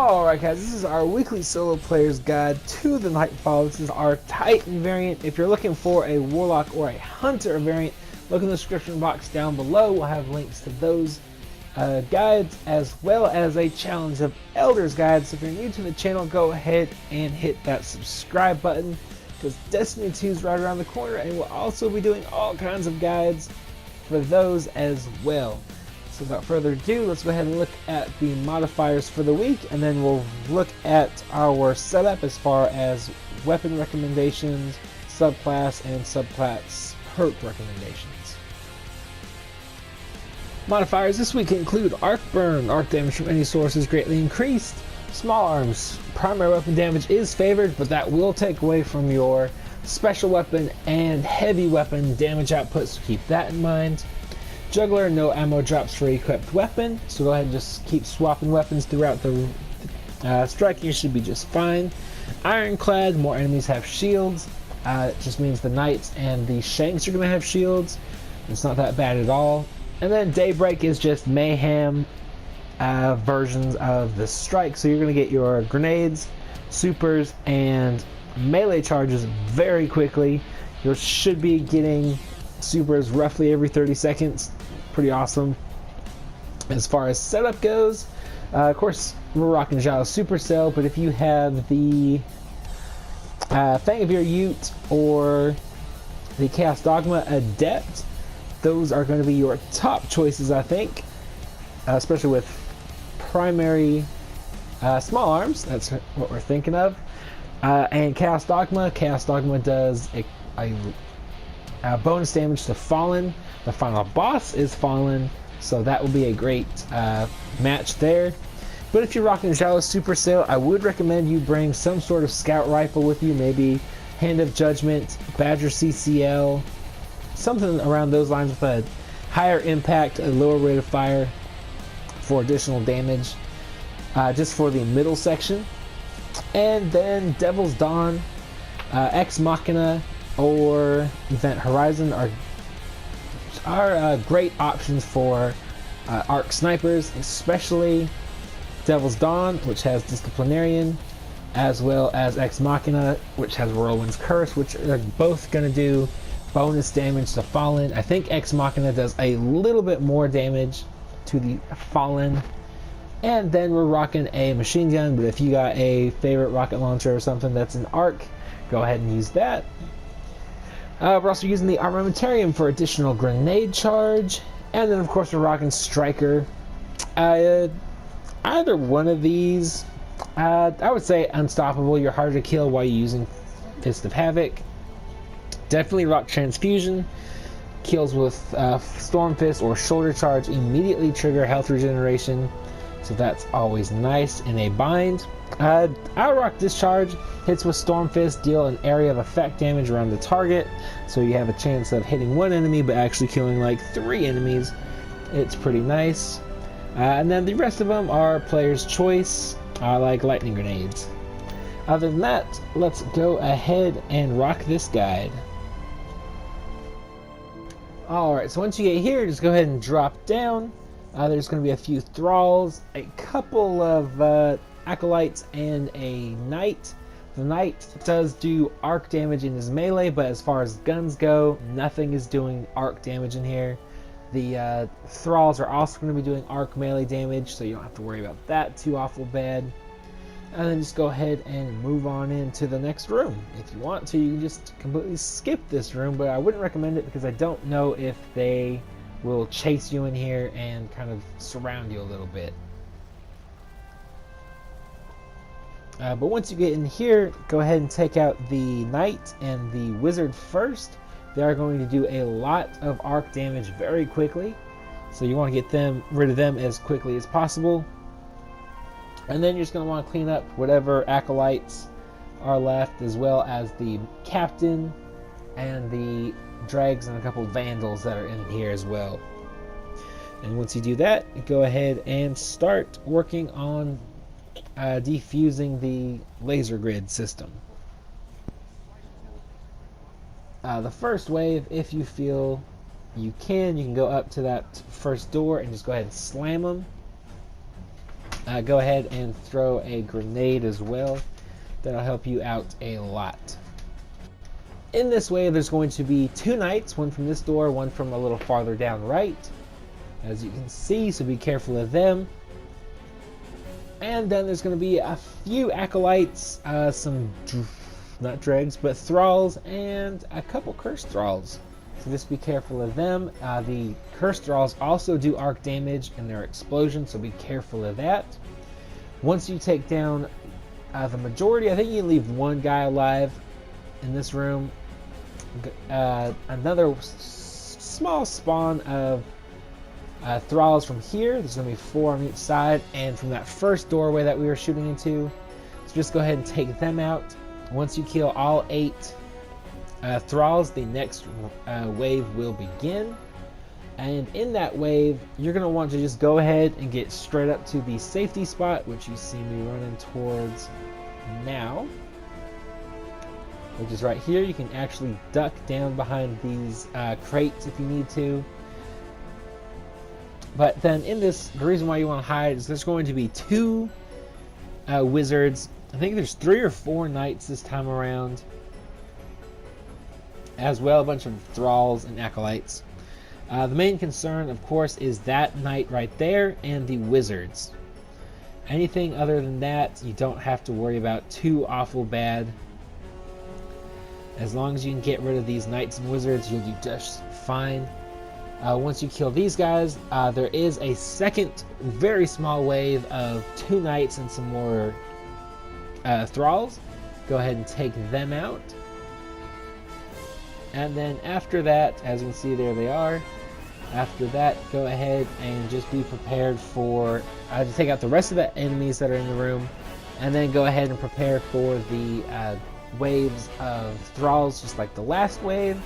Alright guys, this is our weekly solo player's guide to the Nightfall. This is our Titan variant. If you're looking for a Warlock or a Hunter variant, look in the description box down below. We'll have links to those guides as well as a Challenge of Elders guide. So if you're new to the channel, go ahead and hit that subscribe button because Destiny 2 is right around the corner and we'll also be doing all kinds of guides for those as well. So without further ado, let's go ahead and look at the modifiers for the week, and then we'll look at our setup as far as weapon recommendations, subclass, and subclass perk recommendations. Modifiers this week include Arc Burn. Arc damage from any source is greatly increased. Small arms. Primary weapon damage is favored, but that will take away from your special weapon and heavy weapon damage output, so keep that in mind. Juggler, no ammo drops for equipped weapon, so go ahead and just keep swapping weapons throughout the strike. You should be just fine. Ironclad, more enemies have shields. It just means the knights and the shanks are going to have shields. It's not that bad at all. And then Daybreak is just mayhem versions of the strike, so you're going to get your grenades, supers, and melee charges very quickly. You should be getting supers roughly every 30 seconds. Pretty awesome. As far as setup goes, of course we're rocking Xiao's Supercell, but if you have the Fang of Your Ute or the Chaos Dogma Adept, those are going to be your top choices, I think, especially with primary small arms. That's what we're thinking of. And Chaos Dogma does a bonus damage to Fallen. The final boss is Fallen, so that will be a great match there. But if you're rocking Xiao's Supercell, I would recommend you bring some sort of scout rifle with you, maybe Hand of Judgment, Badger CCL, something around those lines with a higher impact, a lower rate of fire for additional damage, just for the middle section. And then Devil's Dawn, Ex Machina, or Event Horizon are great options for arc snipers, especially Devil's Dawn, which has Disciplinarian, as well as Ex Machina, which has Whirlwind's Curse, which are both going to do bonus damage to Fallen. I think Ex Machina does a little bit more damage to the Fallen. And then we're rocking a machine gun, but if you got a favorite rocket launcher or something that's an arc, go ahead and use that. We're also using the Armamentarium for additional grenade charge. And then of course we're rocking Striker. Either one of these, I would say Unstoppable. You're harder to kill while you're using Fist of Havoc. Definitely rock Transfusion. Kills with Storm Fist or Shoulder Charge immediately trigger health regeneration, so that's always nice in a bind. Rock Discharge. Hits with Storm Fist deal an area of effect damage around the target, so you have a chance of hitting one enemy but actually killing like 3 enemies. It's pretty nice. And then the rest of them are player's choice, like lightning grenades. Other than that, let's go ahead and rock this guide. Alright, so once you get here, just go ahead and drop down. There's going to be a few thralls, a couple of acolytes, and a knight. The knight does do arc damage in his melee, but as far as guns go, nothing is doing arc damage in here. The thralls are also going to be doing arc melee damage, so you don't have to worry about that too awful bad. And then just go ahead and move on into the next room. If you want to, you can just completely skip this room, but I wouldn't recommend it because I don't know if they will chase you in here and kind of surround you a little bit. But once you get in here, go ahead and take out the knight and the wizard first. They are going to do a lot of arc damage very quickly, so you want to get rid of them as quickly as possible. And then you're just going to want to clean up whatever acolytes are left, as well as the captain and the dregs and a couple vandals that are in here as well. And once you do that, go ahead and start working on defusing the laser grid system. The first wave, if you feel you can go up to that first door and just go ahead and slam them. go ahead and throw a grenade as well. That'll help you out a lot. In this wave, there's going to be 2 knights, one from this door, one from a little farther down right, as you can see, so be careful of them. And then there's going to be a few acolytes, some, not dregs, but thralls, and a couple cursed thralls. So just be careful of them. The cursed thralls also do arc damage in their explosion, so be careful of that. Once you take down the majority, I think you leave 1 guy alive in this room. Another small spawn of thralls from here. There's going to be 4 on each side, and from that first doorway that we were shooting into. So just go ahead and take them out. Once you kill all 8 thralls, the next wave will begin. And in that wave, you're going to want to just go ahead and get straight up to the safety spot, which you see me running towards now, which is right here. You can actually duck down behind these crates if you need to. But then in this, the reason why you want to hide is there's going to be 2 wizards. I think there's 3 or 4 knights this time around, as well a bunch of thralls and acolytes. The main concern, of course, is that knight right there and the wizards. Anything other than that, you don't have to worry about too awful bad. As long as you can get rid of these knights and wizards, you'll do just fine. Once you kill these guys, there is a second very small wave of 2 knights and some more thralls. Go ahead and take them out. And then after that, as you can see, there they are. After that, go ahead and just be prepared for to take out the rest of the enemies that are in the room, and then go ahead and prepare for the waves of thralls, just like the last wave.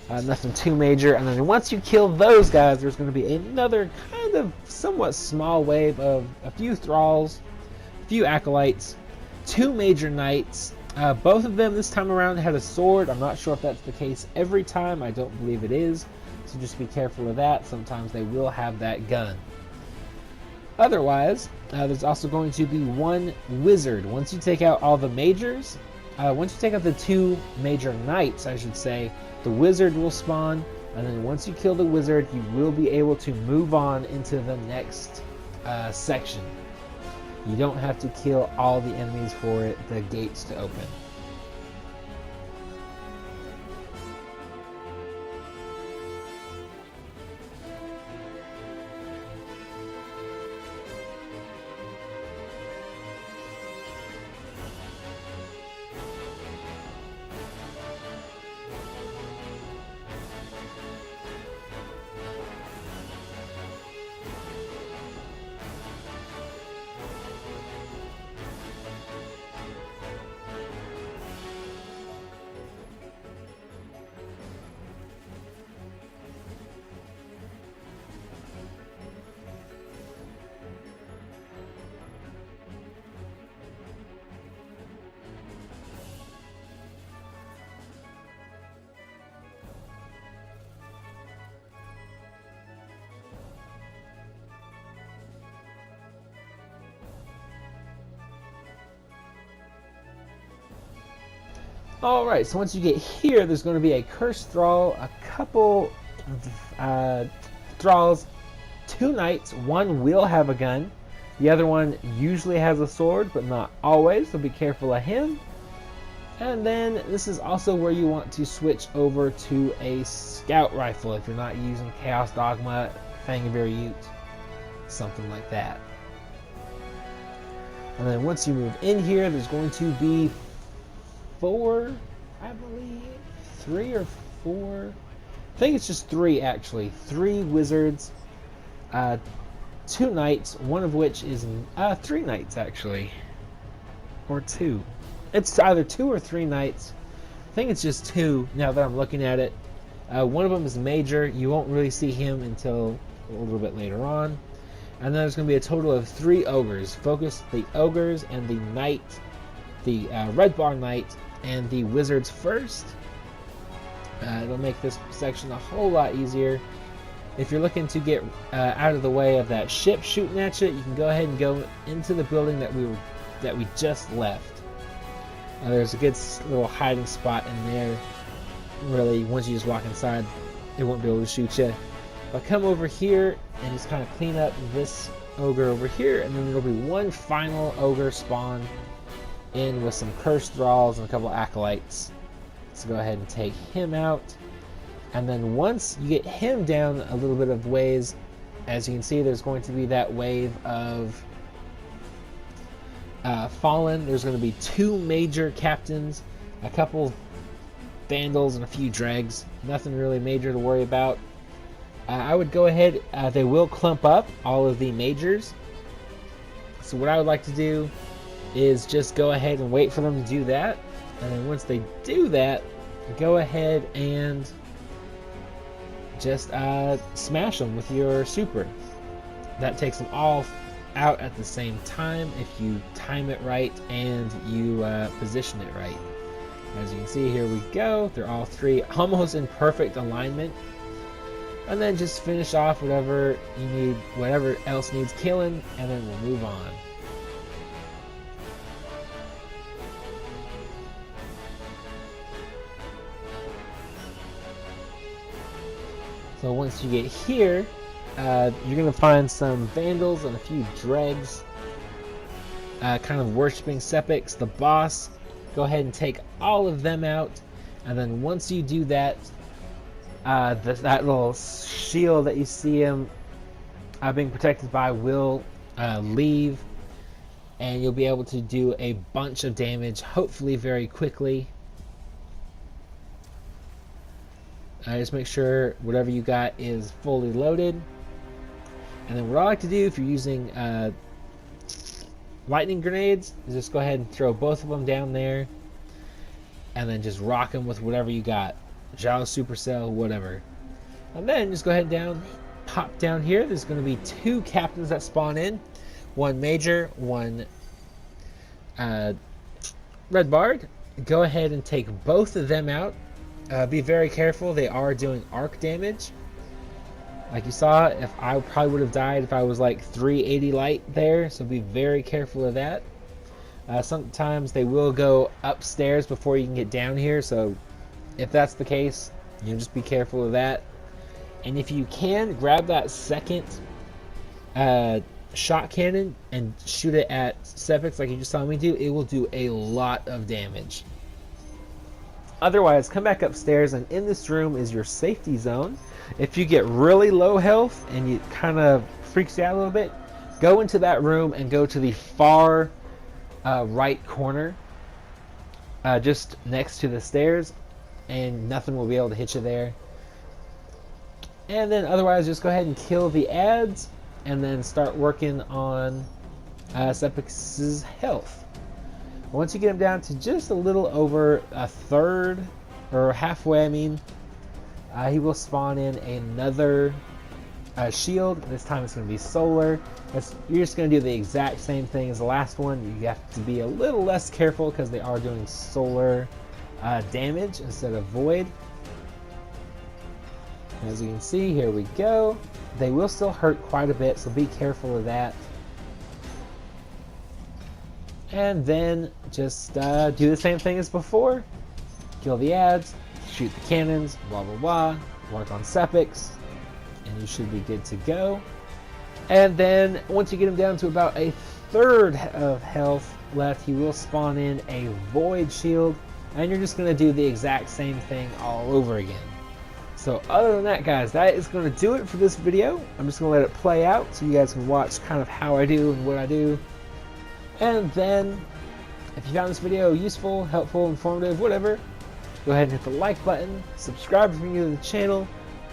Nothing too major. And then once you kill those guys, there's going to be another kind of somewhat small wave of a few thralls, a few acolytes, 2 major knights. Both of them this time around had a sword. I'm not sure if that's the case every time. I don't believe it is. So just be careful of that. Sometimes they will have that gun. Otherwise, there's also going to be 1 wizard. Once you take out all the majors, once you take out the 2 major knights, I should say, the wizard will spawn. And then once you kill the wizard, you will be able to move on into the next section. You don't have to kill all the enemies for the gates to open. Alright, so once you get here, there's going to be a cursed thrall, a couple thralls, 2 knights. 1 will have a gun. The other one usually has a sword, but not always, so be careful of him. And then this is also where you want to switch over to a scout rifle if you're not using Chaos Dogma, Fang of Ute, something like that. And then once you move in here, there's going to be 4, I believe, 3 or 4. I think it's just 3 actually. 3 wizards, 2 knights, one of which is 3 knights actually, or 2. It's either 2 or 3 knights. I think it's just 2 now that I'm looking at it. One of them is major. You won't really see him until a little bit later on. And then there's going to be a total of 3 ogres. Focus the ogres and the knight, the red bar knight, and the wizards first. It'll make this section a whole lot easier. if you're looking to get out of the way of that ship shooting at you, you can go ahead and go into the building that we just left. There's a good little hiding spot in there. Really, once you just walk inside, it won't be able to shoot you. But come over here and just kind of clean up this ogre over here, and then there'll be one final ogre spawn in with some cursed thralls and a couple acolytes. So go ahead and take him out. And then once you get him down a little bit of ways, as you can see, there's going to be that wave of fallen. There's going to be 2 major captains, a couple vandals, and a few dregs. Nothing really major to worry about. I would go ahead, they will clump up all of the majors. So what I would like to do is just go ahead and wait for them to do that. And then once they do that, go ahead and just smash them with your super. That takes them all out at the same time if you time it right and you position it right. As you can see, here we go. They're all 3 almost in perfect alignment. And then just finish off whatever you need, whatever else needs killing, and then we'll move on. So once you get here, you're going to find some vandals and a few dregs kind of worshipping Sepiks, the boss. Go ahead and take all of them out, and then once you do that, that little shield that you see him being protected by will leave, and you'll be able to do a bunch of damage, hopefully very quickly. Just make sure whatever you got is fully loaded. And then what I like to do if you're using lightning grenades is just go ahead and throw both of them down there, and then just rock them with whatever you got. Jalo Supercell, whatever. And then just go ahead and pop down here. There's going to be 2 captains that spawn in. One major, one red bard. Go ahead and take both of them out. Be very careful. They are doing arc damage. Like you saw, if I probably would have died if I was like 380 light there. So be very careful of that. Sometimes they will go upstairs before you can get down here. So if that's the case, you just be careful of that. And if you can, grab that second shot cannon and shoot it at Sepiks like you just saw me do. It will do a lot of damage. Otherwise, come back upstairs, and in this room is your safety zone. If you get really low health and you kind of freaks you out a little bit, go into that room and go to the far right corner, just next to the stairs, and nothing will be able to hit you there. And then otherwise, just go ahead and kill the ads, and then start working on Sepiks' health. Once you get him down to just a little over a third, or halfway, I mean, he will spawn in another shield. This time it's going to be solar. You're just going to do the exact same thing as the last one. You have to be a little less careful because they are doing solar damage instead of void. As you can see, here we go. They will still hurt quite a bit, so be careful of that. And then just do the same thing as before. Kill the ads, shoot the cannons, blah blah blah. Work on Sepiks, and you should be good to go. And then once you get him down to about a third of health left, he will spawn in a void shield, and you're just going to do the exact same thing all over again. So other than that, guys, that is going to do it for this video. I'm just going to let it play out so you guys can watch kind of how I do and what I do. And then, if you found this video useful, helpful, informative, whatever, go ahead and hit the like button, subscribe if you're new to the channel.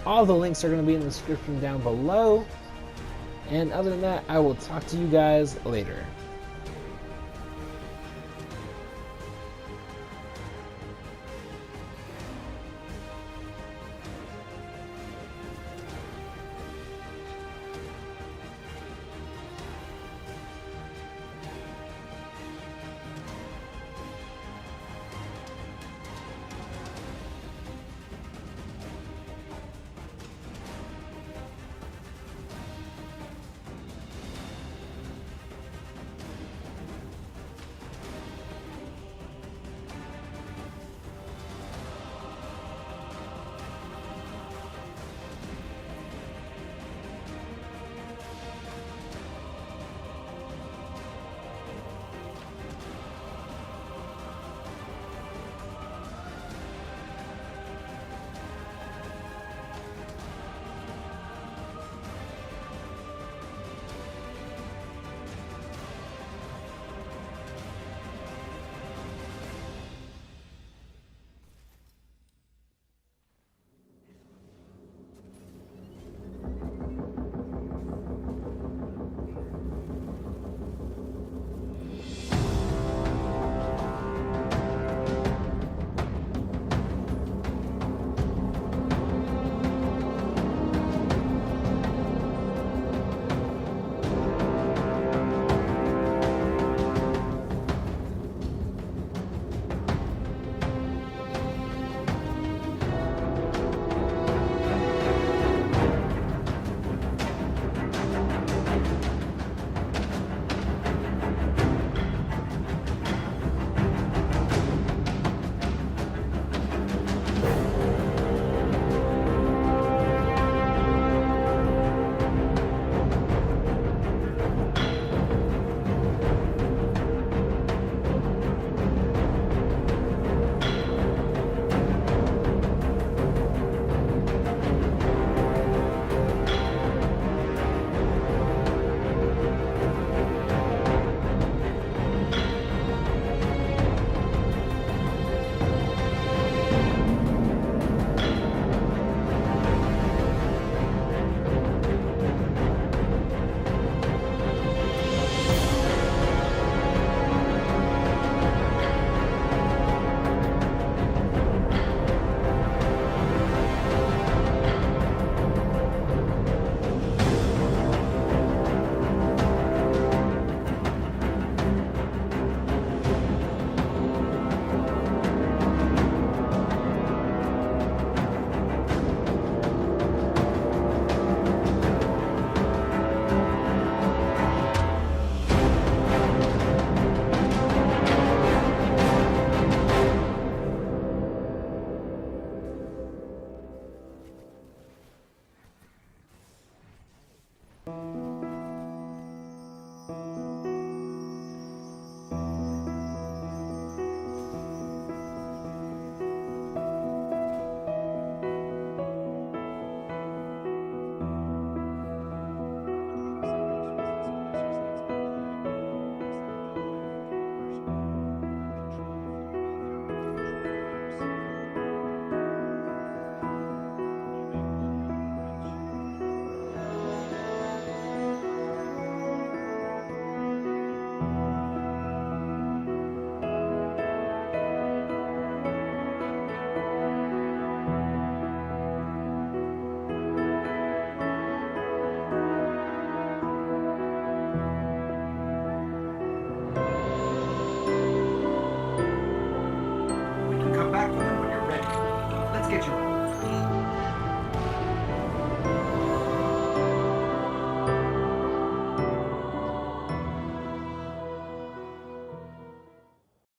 All the links are going to be in the description down below. And other than that, I will talk to you guys later.